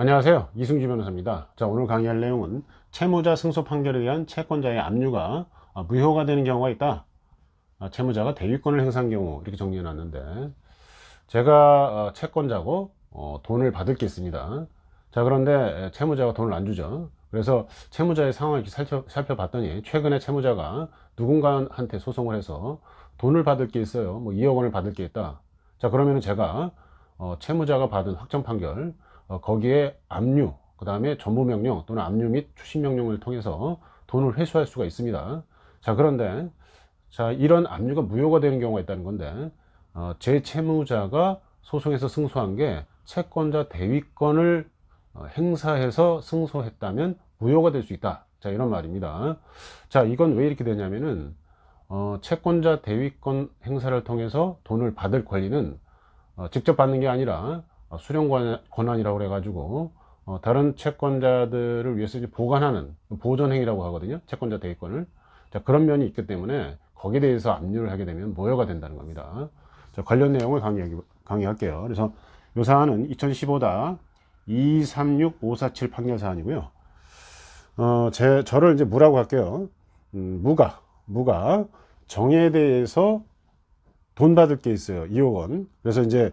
안녕하세요, 이승주 변호사입니다. 자, 오늘 강의할 내용은 채무자 승소 판결에 의한 채권자의 압류가 무효가 되는 경우가 있다. 채무자가 대위권을 행사한 경우, 이렇게 정리해 놨는데, 제가 채권자고 돈을 받을 게 있습니다. 자, 그런데 채무자가 돈을 안 주죠. 그래서 채무자의 상황을 이렇게 살펴봤더니 최근에 채무자가 누군가한테 소송을 해서 돈을 받을 게 있어요. 뭐 2억 원을 받을 게 있다. 자, 그러면은 제가 채무자가 받은 확정 판결, 거기에 압류, 그 다음에 전부명령 또는 압류 및 추심명령을 통해서 돈을 회수할 수가 있습니다. 자, 그런데 자, 이런 압류가 무효가 되는 경우가 있다는 건데, 제 채무자가 소송에서 승소한 게 채권자 대위권을 행사해서 승소했다면 무효가 될 수 있다. 자, 이런 말입니다. 자, 이건 왜 이렇게 되냐면은 채권자 대위권 행사를 통해서 돈을 받을 권리는 직접 받는 게 아니라 수령 권한이라고 그래가지고 다른 채권자들을 위해서 이제 보관하는 보존행위라고 하거든요. 채권자 대위권을. 자, 그런 면이 있기 때문에 거기에 대해서 압류를 하게 되면 무효가 된다는 겁니다. 자, 관련 내용을 강의할게요. 그래서 이 사안은 2015다 236547 판결 사안이고요. 저를 이제 무라고 할게요. 무가 정에 대해서 돈 받을 게 있어요. 2억 원. 그래서 이제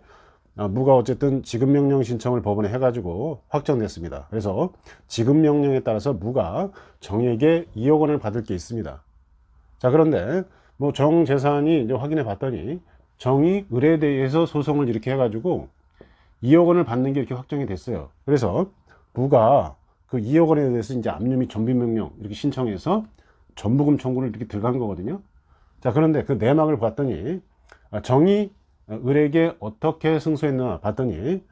무가 어쨌든 지급명령 신청을 법원에 해가지고 확정됐습니다. 그래서 지급명령에 따라서 무가 정에게 2억 원을 받을 게 있습니다. 자, 그런데 뭐 정재산이 이제 확인해 봤더니 정이 을에 대해서 소송을 이렇게 해가지고 2억 원을 받는 게 이렇게 확정이 됐어요. 그래서 무가 그 2억 원에 대해서 이제 압류 및 전비명령 이렇게 신청해서 전부금 청구를 이렇게 들어간 거거든요. 자, 그런데 그 내막을 봤더니 정이 을에게 어떻게 승소했나 봤더니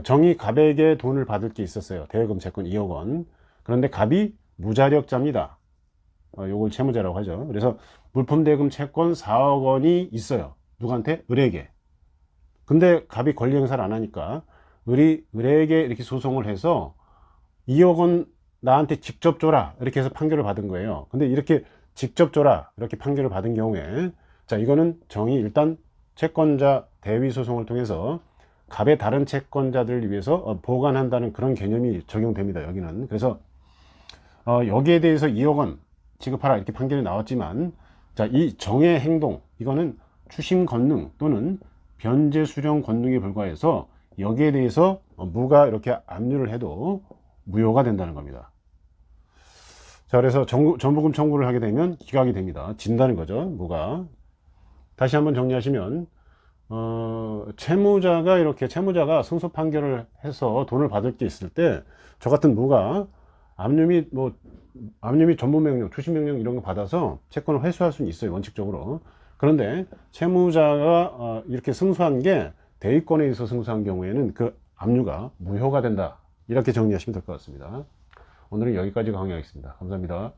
정이 갑에게 돈을 받을 게 있었어요. 대여금 채권 2억 원. 그런데 갑이 무자력자입니다. 요걸 채무자라고 하죠. 그래서 물품 대금 채권 4억 원이 있어요. 누구한테? 을에게. 근데 갑이 권리 행사를 안 하니까 을에게 이렇게 소송을 해서 2억 원 나한테 직접 줘라 이렇게 해서 판결을 받은 거예요. 근데 이렇게 직접 줘라 이렇게 판결을 받은 경우에 자, 이거는 정이 일단 채권자 대위 소송을 통해서 갑의 다른 채권자들을 위해서 보관한다는 그런 개념이 적용됩니다. 여기는. 그래서 여기에 대해서 2억 원 지급하라 이렇게 판결이 나왔지만 자, 이 정의 행동 이거는 추심 권능 또는 변제 수령 권능에 불과해서 여기에 대해서 무가 이렇게 압류를 해도 무효가 된다는 겁니다. 자, 그래서 전부금 청구를 하게 되면 기각이 됩니다. 진다는 거죠. 무가. 다시 한번 정리하시면 채무자가 승소 판결을 해서 돈을 받을 게 있을 때 저 같은 무가 압류 및 전부명령, 추심명령 이런 거 받아서 채권을 회수할 수는 있어요. 원칙적으로. 그런데 채무자가 이렇게 승소한 게 대위권에 의해서 승소한 경우에는 그 압류가 무효가 된다. 이렇게 정리하시면 될 것 같습니다. 오늘은 여기까지 강의하겠습니다. 감사합니다.